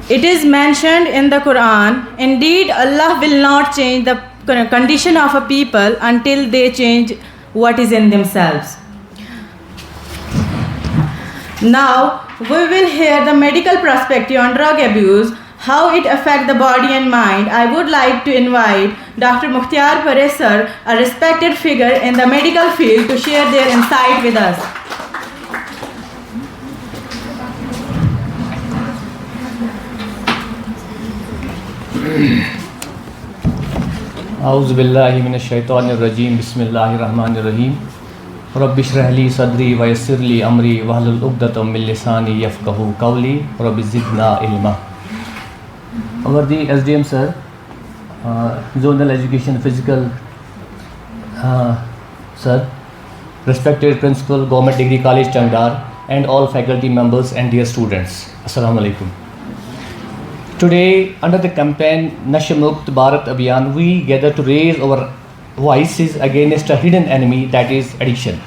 It is mentioned in the Quran, indeed Allah will not change the condition of a people until they change what is in themselves. Now, we will hear the medical perspective on drug abuse, how it affects the body and mind. I would like to invite Dr. Mukhtyar Parry sir, a respected figure in the medical field, to share their insight with us. A'udhu billahi minash shaitanir rajim. Bismillahir rahmanir rahim. Rabbi shrah li sadri wa yassir li amri wahlul 'uqdatam min lisani yafqahu qawli. Rabbi zidna ilma. Our the SDM sir, Zonal Education Physical sir, respected principal, Government Degree College Tangdhar, and all faculty members and dear students. Assalamu alaikum. Today, under the campaign Nasha Mukt Bharat Abhiyaan, we gather to raise our voices against a hidden enemy, that is addiction.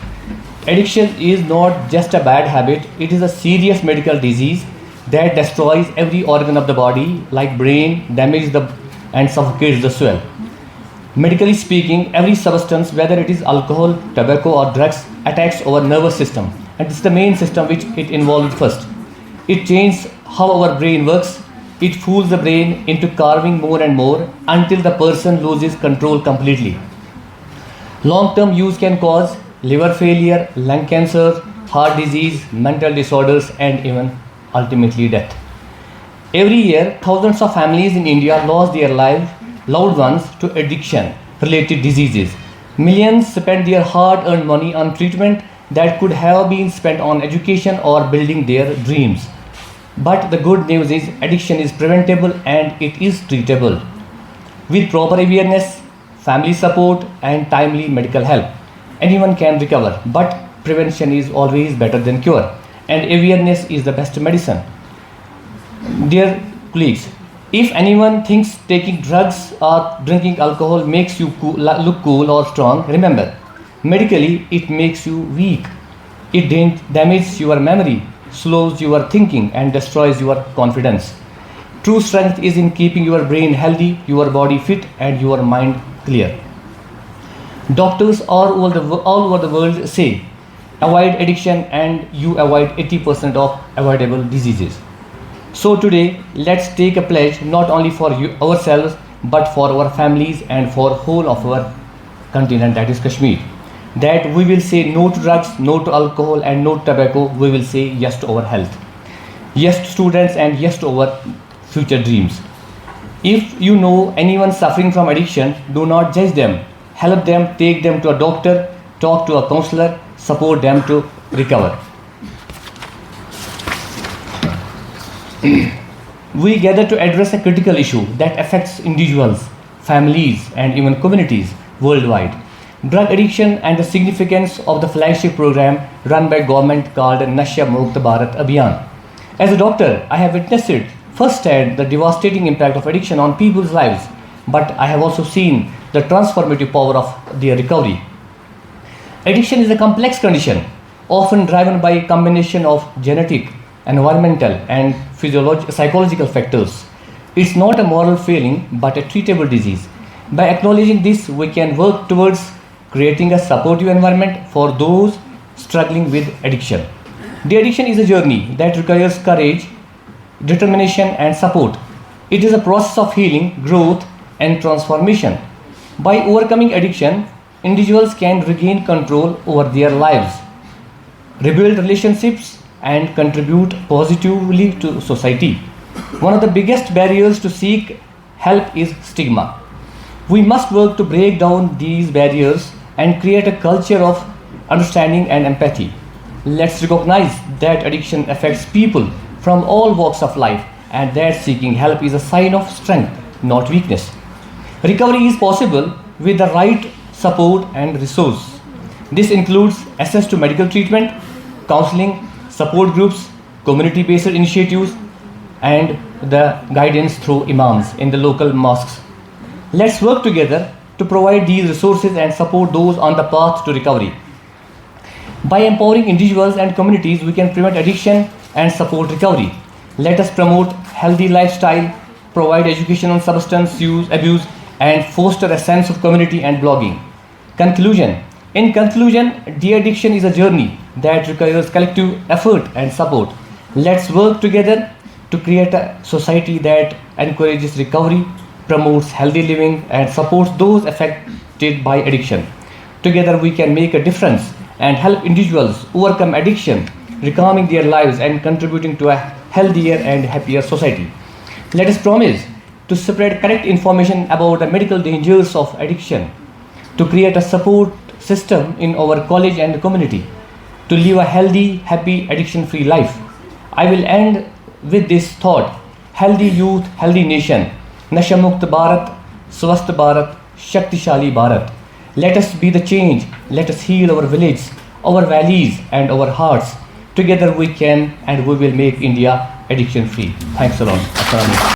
Addiction is not just a bad habit, it is a serious medical disease that destroys every organ of the body, like brain, damages and suffocates the soul. Medically speaking, every substance, whether it is alcohol, tobacco or drugs, attacks our nervous system, and it's the main system which it involves first. It changes how our brain works. It fools the brain into carving more and more until the person loses control completely. Long-term use can cause liver failure, lung cancer, heart disease, mental disorders, and even ultimately death. Every year, thousands of families in India lost their loved ones to addiction-related diseases. Millions spend their hard-earned money on treatment that could have been spent on education or building their dreams. But the good news is addiction is preventable and it is treatable. With proper awareness, family support and timely medical help, anyone can recover. But prevention is always better than cure, and awareness is the best medicine. Dear colleagues, if anyone thinks taking drugs or drinking alcohol makes you look cool or strong, remember, medically it makes you weak. It damages your memory, slows your thinking and destroys your confidence. True strength is in keeping your brain healthy, your body fit and your mind clear. Doctors all over the world say avoid addiction and you avoid 80% of avoidable diseases. So today let's take a pledge not only for ourselves but for our families and for whole of our continent, that is Kashmir, that we will say no to drugs, no to alcohol and no to tobacco. We will say yes to our health, yes to students and yes to our future dreams. If you know anyone suffering from addiction, do not judge them. Help them, take them to a doctor, talk to a counselor, support them to recover. We gather to address a critical issue that affects individuals, families and even communities worldwide. Drug addiction and the significance of the flagship program run by government called Nasha Mukt Bharat Abhiyaan. As a doctor, I have witnessed it firsthand, the devastating impact of addiction on people's lives, but I have also seen the transformative power of their recovery. Addiction is a complex condition, often driven by a combination of genetic, environmental and psychological factors. It's not a moral failing but a treatable disease. By acknowledging this, we can work towards creating a supportive environment for those struggling with addiction. The addiction is a journey that requires courage, determination and support. It is a process of healing, growth and transformation. By overcoming addiction, individuals can regain control over their lives, rebuild relationships and contribute positively to society. One of the biggest barriers to seek help is stigma. We must work to break down these barriers and create a culture of understanding and empathy. Let's recognize that addiction affects people from all walks of life and that seeking help is a sign of strength, not weakness. Recovery is possible with the right support and resource. This includes access to medical treatment, counseling, support groups, community-based initiatives, and the guidance through imams in the local mosques. Let's work together to provide these resources and support those on the path to recovery. By empowering individuals and communities, we can prevent addiction and support recovery. Let us promote healthy lifestyle, provide education on substance use, abuse, and foster a sense of community and belonging. Conclusion. In conclusion, de-addiction is a journey that requires collective effort and support. Let's work together to create a society that encourages recovery, promotes healthy living, and supports those affected by addiction. Together we can make a difference and help individuals overcome addiction, reclaiming their lives and contributing to a healthier and happier society. Let us promise to spread correct information about the medical dangers of addiction, to create a support system in our college and community, to live a healthy, happy, addiction-free life. I will end with this thought: healthy youth, healthy nation. Nasha Mukt Bharat, Swasth Bharat, Shaktishali Bharat. Let us be the change. Let us heal our village, our valleys, and our hearts. Together we can and we will make India addiction-free. Thanks a lot. Assalamu alaikum.